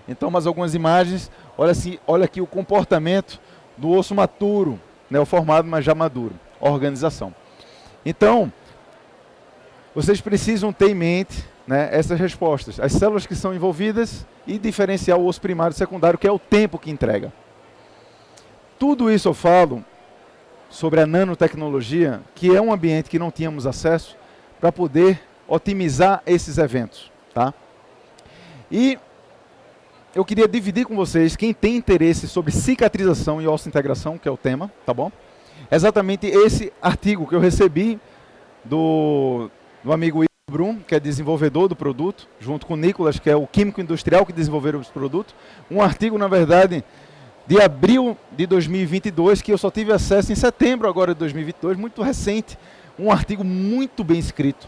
Então, mais algumas imagens. Olha aqui o comportamento do osso maturo, neoformado, mas já maduro. Organização. Então, vocês precisam ter em mente, né, essas respostas. As células que são envolvidas e diferenciar o osso primário e secundário, que é o tempo que entrega. Tudo isso eu falo sobre a nanotecnologia, que é um ambiente que não tínhamos acesso, para poder otimizar esses eventos. Tá? E eu queria dividir com vocês, quem tem interesse sobre cicatrização e osseointegração, que é o tema, tá bom? Exatamente esse artigo que eu recebi do amigo Igor Brum, que é desenvolvedor do produto, junto com o Nicolas, que é o químico industrial que desenvolveram esse produto. Um artigo, na verdade, de abril de 2022, que eu só tive acesso em setembro agora de 2022, muito recente. Um artigo muito bem escrito,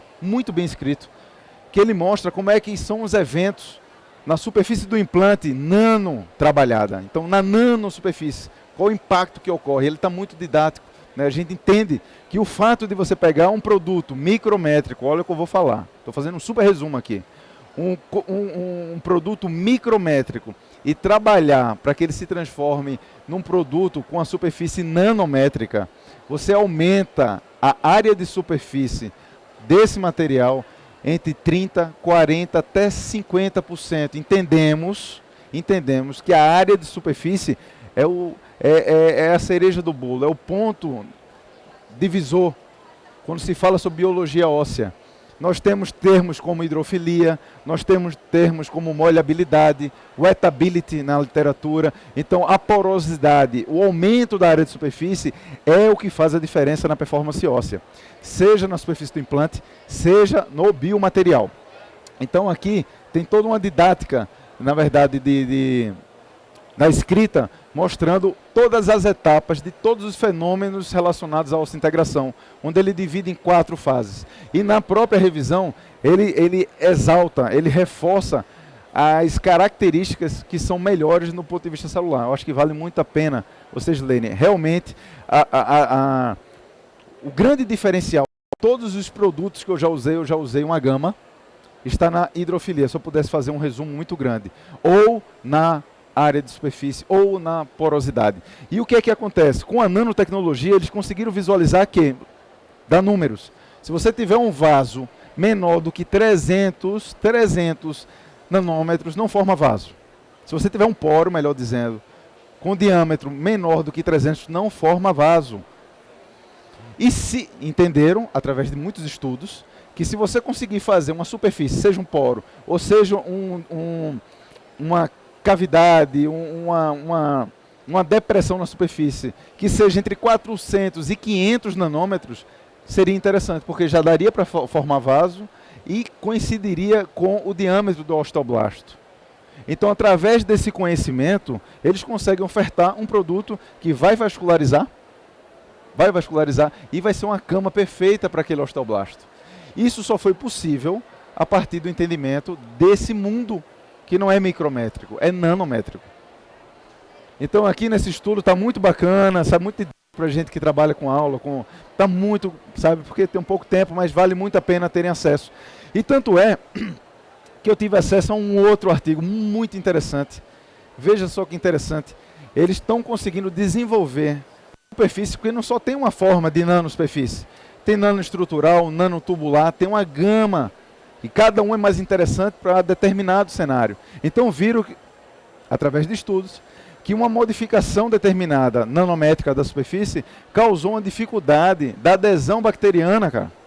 que ele mostra como é que são os eventos na superfície do implante nano trabalhada. Então, na nano superfície, qual o impacto que ocorre? Ele está muito didático. A gente entende que o fato de você pegar um produto micrométrico, olha o que eu vou falar, estou fazendo um super resumo aqui, um produto micrométrico e trabalhar para que ele se transforme num produto com a superfície nanométrica, você aumenta a área de superfície desse material entre 30%, 40% até 50%. Entendemos que a área de superfície é a cereja do bolo, é o ponto divisor quando se fala sobre biologia óssea. Nós temos termos como hidrofilia, nós temos termos como moleabilidade, wettability na literatura. Então, a porosidade, o aumento da área de superfície é o que faz a diferença na performance óssea, seja na superfície do implante, seja no biomaterial. Então, aqui tem toda uma didática, na verdade, da escrita, mostrando todas as etapas de todos os fenômenos relacionados à osseointegração, onde ele divide em 4 fases. E na própria revisão, ele exalta, ele reforça as características que são melhores no ponto de vista celular. Eu acho que vale muito a pena vocês lerem. Realmente, o grande diferencial, todos os produtos que eu já usei uma gama, está na hidrofilia, se eu pudesse fazer um resumo muito grande. Ou na área de superfície, ou na porosidade. E o que é que acontece? Com a nanotecnologia, eles conseguiram visualizar que, dá números, se você tiver um vaso menor do que 300 nanômetros, não forma vaso. Se você tiver um poro, melhor dizendo, com diâmetro menor do que 300, não forma vaso. E se entenderam, através de muitos estudos, que se você conseguir fazer uma superfície, seja um poro, ou seja uma cavidade, uma depressão na superfície, que seja entre 400 e 500 nanômetros, seria interessante, porque já daria para formar vaso e coincidiria com o diâmetro do osteoblasto. Então, através desse conhecimento, eles conseguem ofertar um produto que vai vascularizar e vai ser uma cama perfeita para aquele osteoblasto. Isso só foi possível a partir do entendimento desse mundo que não é micrométrico, é nanométrico. Então, aqui nesse estudo está muito bacana, sabe, muito para gente que trabalha com aula, está muito, sabe, porque tem um pouco tempo, mas vale muito a pena terem acesso. E tanto é que eu tive acesso a um outro artigo muito interessante. Veja só que interessante. Eles estão conseguindo desenvolver superfície, porque não só tem uma forma de nanosuperfície. Tem nanoestrutural, nanotubular, tem uma gama. E cada um é mais interessante para determinado cenário. Então viram, através de estudos, que uma modificação determinada nanométrica da superfície causou uma dificuldade da adesão bacteriana, cara.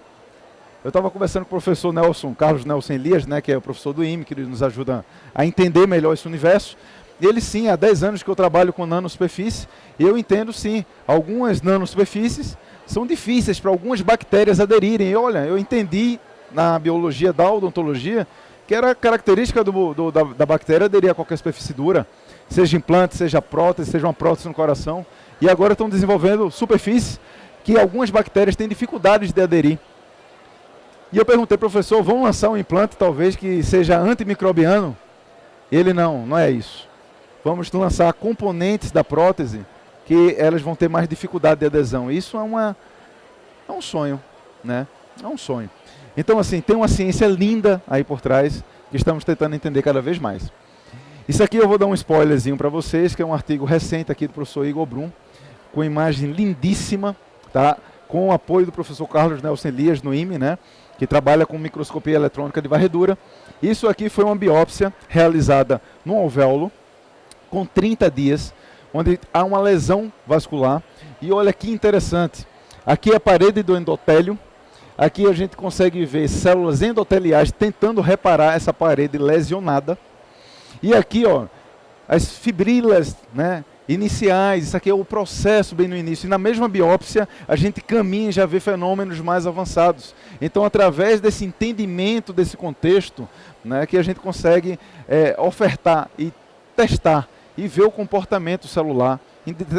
Eu estava conversando com o professor Carlos Nelson Elias, né, que é o professor do IME, que nos ajuda a entender melhor esse universo. Ele sim, há 10 anos que eu trabalho com nanosuperfície, eu entendo sim, algumas nanosuperfícies são difíceis para algumas bactérias aderirem. E olha, eu entendi na biologia da odontologia que era característica da bactéria aderir a qualquer superfície dura, seja implante, seja prótese, seja uma prótese no coração. E agora estão desenvolvendo superfícies que algumas bactérias têm dificuldades de aderir. E eu perguntei, professor, vamos lançar um implante talvez que seja antimicrobiano? E ele, não é isso. Vamos lançar componentes da prótese que elas vão ter mais dificuldade de adesão. Isso é um sonho, né? É um sonho. Então, assim, tem uma ciência linda aí por trás que estamos tentando entender cada vez mais. Isso aqui eu vou dar um spoilerzinho para vocês, que é um artigo recente aqui do professor Igor Brum, com imagem lindíssima, tá? Com o apoio do professor Carlos Nelson Elias no IME, né? Que trabalha com microscopia eletrônica de varredura. Isso aqui foi uma biópsia realizada no alvéolo, com 30 dias, onde há uma lesão vascular. E olha que interessante, aqui é a parede do endotélio, aqui a gente consegue ver células endoteliais tentando reparar essa parede lesionada. E aqui, ó, as fibrilas, né, iniciais, isso aqui é o processo bem no início. E na mesma biópsia, a gente caminha e já vê fenômenos mais avançados. Então, através desse entendimento desse contexto, né, que a gente consegue ofertar e testar e ver o comportamento celular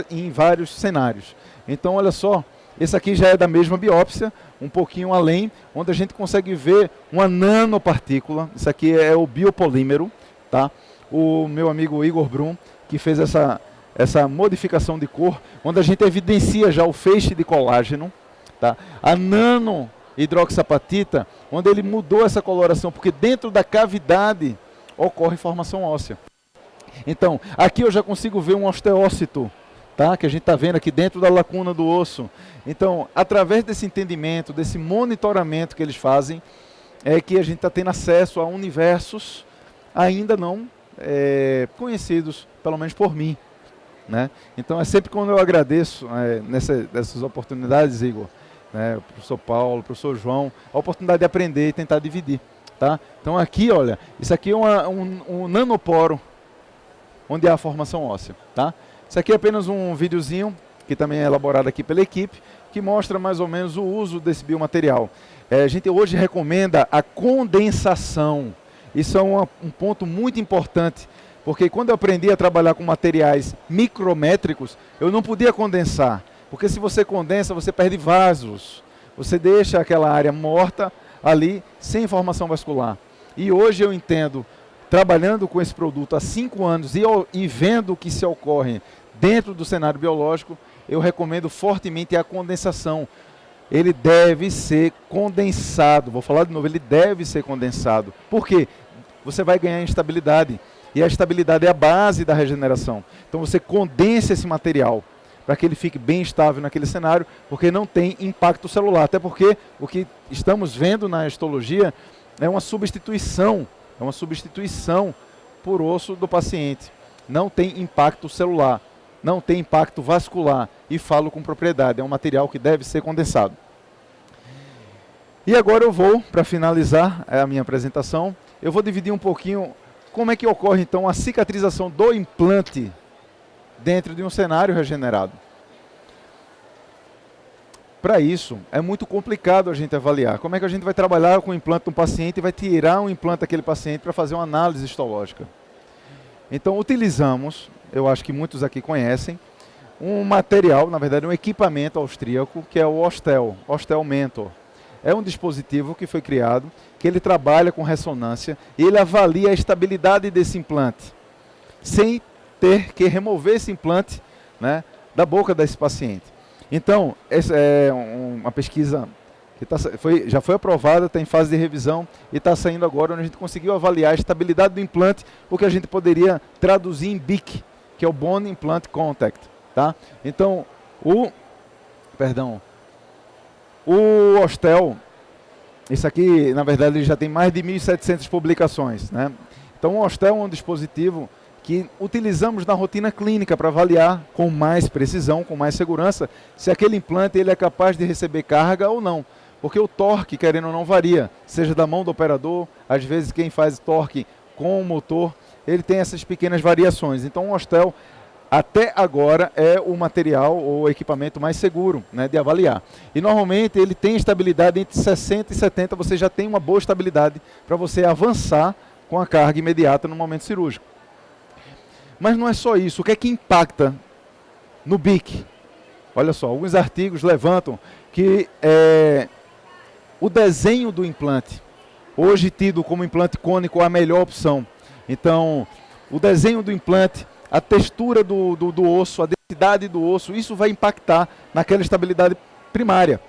em vários cenários. Então, olha só, esse aqui já é da mesma biópsia, um pouquinho além, onde a gente consegue ver uma nanopartícula. Isso aqui é o biopolímero, tá? O meu amigo Igor Brum, que fez essa modificação de cor, onde a gente evidencia já o feixe de colágeno, tá? A nanohidroxapatita, onde ele mudou essa coloração, porque dentro da cavidade ocorre formação óssea. Então, aqui eu já consigo ver um osteócito, tá? Que a gente está vendo aqui dentro da lacuna do osso. Então, através desse entendimento, desse monitoramento que eles fazem, é que a gente está tendo acesso a universos ainda não conhecidos, pelo menos por mim, né? Então, é sempre quando eu agradeço nessas oportunidades, Igor, né, o professor Paulo, o professor João, a oportunidade de aprender e tentar dividir. Tá? Então, aqui, olha, isso aqui é um nanoporo, onde há a formação óssea. Tá? Isso aqui é apenas um videozinho, que também é elaborado aqui pela equipe, que mostra mais ou menos o uso desse biomaterial. A gente hoje recomenda a condensação. Isso é um ponto muito importante, porque quando eu aprendi a trabalhar com materiais micrométricos, eu não podia condensar, porque se você condensa, você perde vasos, você deixa aquela área morta ali, sem formação vascular. E hoje eu entendo, trabalhando com esse produto há 5 anos e vendo o que se ocorre dentro do cenário biológico, eu recomendo fortemente a condensação. Ele deve ser condensado, vou falar de novo, ele deve ser condensado. Por quê? Você vai ganhar estabilidade, e a estabilidade é a base da regeneração. Então você condensa esse material para que ele fique bem estável naquele cenário, porque não tem impacto celular. Até porque o que estamos vendo na histologia é uma substituição por osso do paciente. Não tem impacto celular, não tem impacto vascular, e falo com propriedade, é um material que deve ser condensado. E agora eu vou, para finalizar a minha apresentação, eu vou dividir um pouquinho como é que ocorre então a cicatrização do implante dentro de um cenário regenerado. Para isso, é muito complicado a gente avaliar. Como é que a gente vai trabalhar com o implante do paciente e vai tirar um implante daquele paciente para fazer uma análise histológica? Então, utilizamos, eu acho que muitos aqui conhecem, um material, na verdade, um equipamento austríaco, que é o Ostel Mentor. É um dispositivo que foi criado, que ele trabalha com ressonância e ele avalia a estabilidade desse implante, sem ter que remover esse implante, né, da boca desse paciente. Então, essa é uma pesquisa que já foi aprovada, está em fase de revisão e está saindo agora, onde a gente conseguiu avaliar a estabilidade do implante, o que a gente poderia traduzir em BIC, que é o Bone Implant Contact. Tá? Então, o Ostel, isso aqui, na verdade, ele já tem mais de 1.700 publicações. Né? Então, o Ostel é um dispositivo que utilizamos na rotina clínica para avaliar com mais precisão, com mais segurança, se aquele implante ele é capaz de receber carga ou não. Porque o torque, querendo ou não, varia, seja da mão do operador, às vezes quem faz torque com o motor, ele tem essas pequenas variações. Então o Ostel, até agora, é o material ou o equipamento mais seguro, né, de avaliar. E normalmente ele tem estabilidade entre 60 e 70, você já tem uma boa estabilidade para você avançar com a carga imediata no momento cirúrgico. Mas não é só isso. O que é que impacta no BIC? Olha só, alguns artigos levantam que o desenho do implante, hoje tido como implante cônico a melhor opção. Então, o desenho do implante, a textura do osso, a densidade do osso, isso vai impactar naquela estabilidade primária.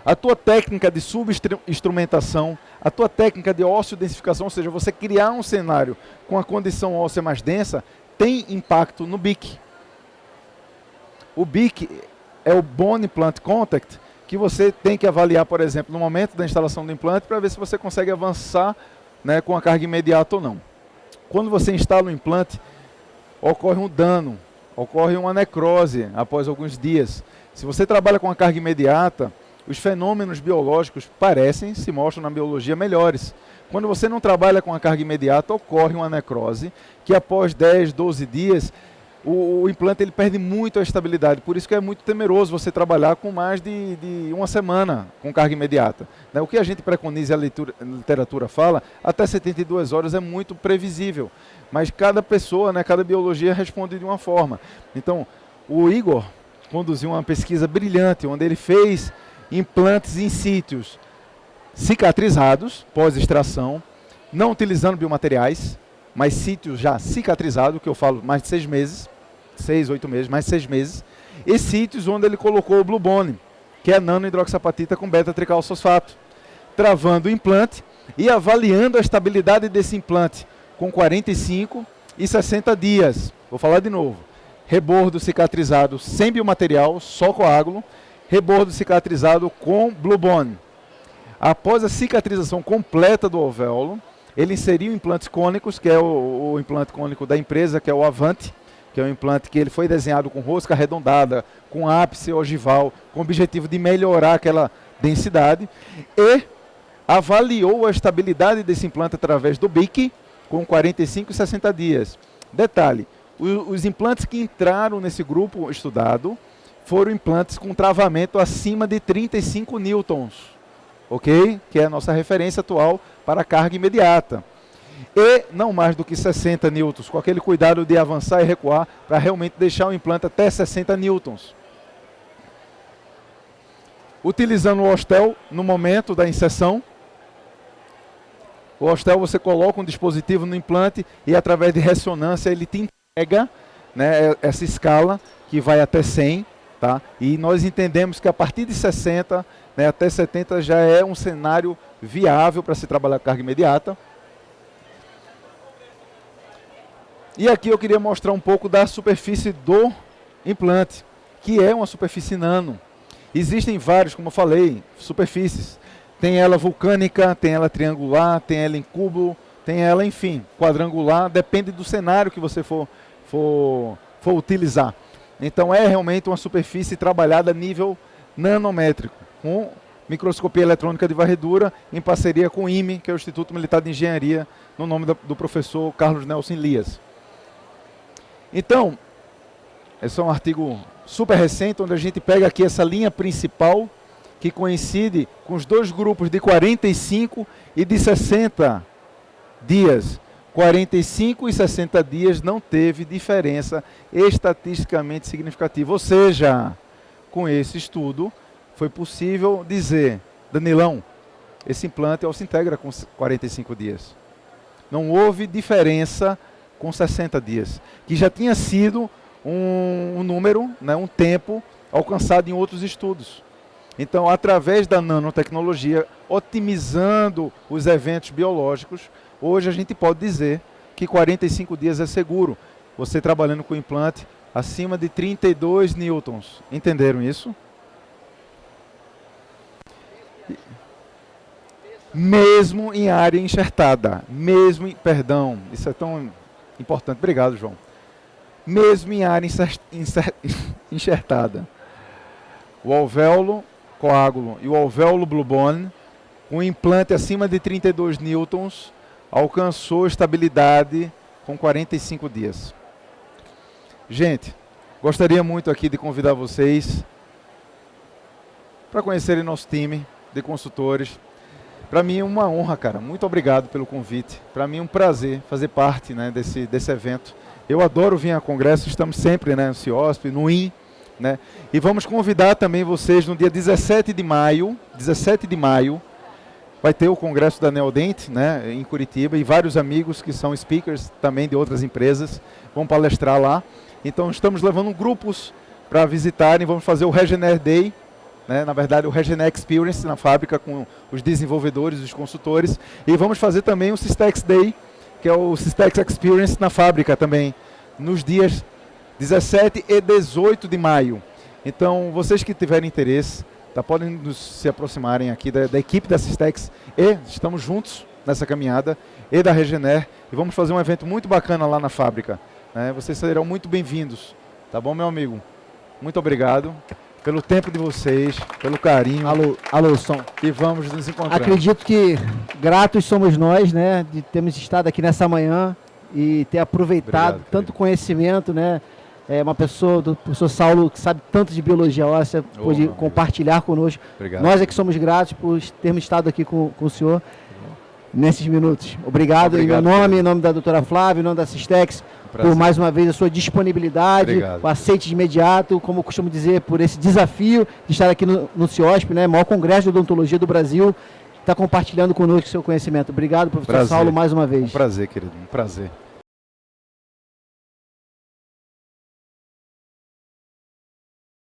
A tua técnica de subinstrumentação, a tua técnica de osseo-densificação, ou seja, você criar um cenário com a condição óssea mais densa, tem impacto no BIC. O BIC é o Bone Implant Contact, que você tem que avaliar, por exemplo, no momento da instalação do implante, para ver se você consegue avançar, né, com a carga imediata ou não. Quando você instala o implante, ocorre um dano, ocorre uma necrose após alguns dias. Se você trabalha com a carga imediata, os fenômenos biológicos se mostram na biologia melhores. Quando você não trabalha com a carga imediata, ocorre uma necrose, que após 10, 12 dias, o implante ele perde muito a estabilidade. Por isso que é muito temeroso você trabalhar com mais de uma semana com carga imediata. Né? O que a gente preconiza e a literatura fala, até 72 horas é muito previsível. Mas cada pessoa, né, cada biologia responde de uma forma. Então, o Igor conduziu uma pesquisa brilhante, onde ele fez implantes in situ cicatrizados, pós-extração, não utilizando biomateriais, mas sítios já cicatrizados, que eu falo mais de 6 meses, 6, 8 meses, mais 6 meses, e sítios onde ele colocou o Blue Bone, que é nanohidroxapatita com beta-tricalfosfato, travando o implante e avaliando a estabilidade desse implante com 45 e 60 dias. Vou falar de novo. Rebordo cicatrizado sem biomaterial, só coágulo, rebordo cicatrizado com Blue Bone. Após a cicatrização completa do alvéolo, ele inseriu implantes cônicos, que é o implante cônico da empresa, que é o Avante, que é um implante que ele foi desenhado com rosca arredondada, com ápice ogival, com o objetivo de melhorar aquela densidade, e avaliou a estabilidade desse implante através do BIC, com 45 e 60 dias. Detalhe, os implantes que entraram nesse grupo estudado foram implantes com travamento acima de 35 newtons, ok? Que é a nossa referência atual para a carga imediata. E não mais do que 60 newtons, com aquele cuidado de avançar e recuar para realmente deixar o implante até 60 newtons. Utilizando o Ostel no momento da inserção, o Ostel você coloca um dispositivo no implante e através de ressonância ele te entrega, né, essa escala que vai até 100, tá? E nós entendemos que a partir de 60, né, até 70 já é um cenário viável para se trabalhar com carga imediata. E aqui eu queria mostrar um pouco da superfície do implante, que é uma superfície nano. Existem vários, como eu falei, superfícies. Tem ela vulcânica, tem ela triangular, tem ela em cubo, tem ela, enfim, quadrangular, depende do cenário que você for utilizar. Então é realmente uma superfície trabalhada a nível nanométrico, com microscopia eletrônica de varredura, em parceria com o IME, que é o Instituto Militar de Engenharia, no nome do professor Carlos Nelson Elias. Então, esse é um artigo super recente, onde a gente pega aqui essa linha principal, que coincide com os dois grupos de 45 e de 60 dias. 45 e 60 dias não teve diferença estatisticamente significativa. Ou seja, com esse estudo, foi possível dizer, Danilão, esse implante se integra com 45 dias. Não houve diferença com 60 dias, que já tinha sido um número, né, um tempo alcançado em outros estudos. Então, através da nanotecnologia, otimizando os eventos biológicos, hoje a gente pode dizer que 45 dias é seguro, você trabalhando com implante acima de 32 newtons. Entenderam isso? Mesmo em área enxertada, perdão, isso é tão importante, obrigado, João. Mesmo em área enxertada, o alvéolo coágulo e o alvéolo blue bone, com implante acima de 32 newtons, alcançou estabilidade com 45 dias. Gente, gostaria muito aqui de convidar vocês para conhecerem nosso time de consultores. Para mim é uma honra, cara. Muito obrigado pelo convite. Para mim é um prazer fazer parte, né, desse evento. Eu adoro vir a congresso, estamos sempre, né, no CIOSP, no IN, né? E vamos convidar também vocês no dia 17 de maio, vai ter o congresso da Neodent, né, em Curitiba, e vários amigos que são speakers também de outras empresas vão palestrar lá. Então estamos levando grupos para visitarem, vamos fazer o Regener Day, né, na verdade o Regener Experience na fábrica com os desenvolvedores, os consultores, e vamos fazer também o Systex Day, que é o Systex Experience na fábrica também, nos dias 17 e 18 de maio. Então, vocês que tiverem interesse, podem se aproximarem aqui da equipe da Systex, e estamos juntos nessa caminhada, e da Regener, e vamos fazer um evento muito bacana lá na fábrica. Né? Vocês serão muito bem-vindos, tá bom, meu amigo? Muito obrigado pelo tempo de vocês, pelo carinho. Alô, som. E vamos nos encontrar. Acredito que gratos somos nós, né, de termos estado aqui nessa manhã e ter aproveitado tanto conhecimento, né? Uma pessoa, do professor Saulo, que sabe tanto de biologia óssea, pôde compartilhar conosco. Obrigado. Nós é que somos gratos por termos estado aqui com o senhor nesses minutos. Obrigado em meu nome, em nome da doutora Flávia, em nome da Systex, por mais uma vez a sua disponibilidade, o aceite de imediato, como eu costumo dizer, por esse desafio de estar aqui no CIOSP, né, maior congresso de odontologia do Brasil, está compartilhando conosco seu conhecimento. Obrigado, professor Saulo, mais uma vez. Um prazer, querido, um prazer.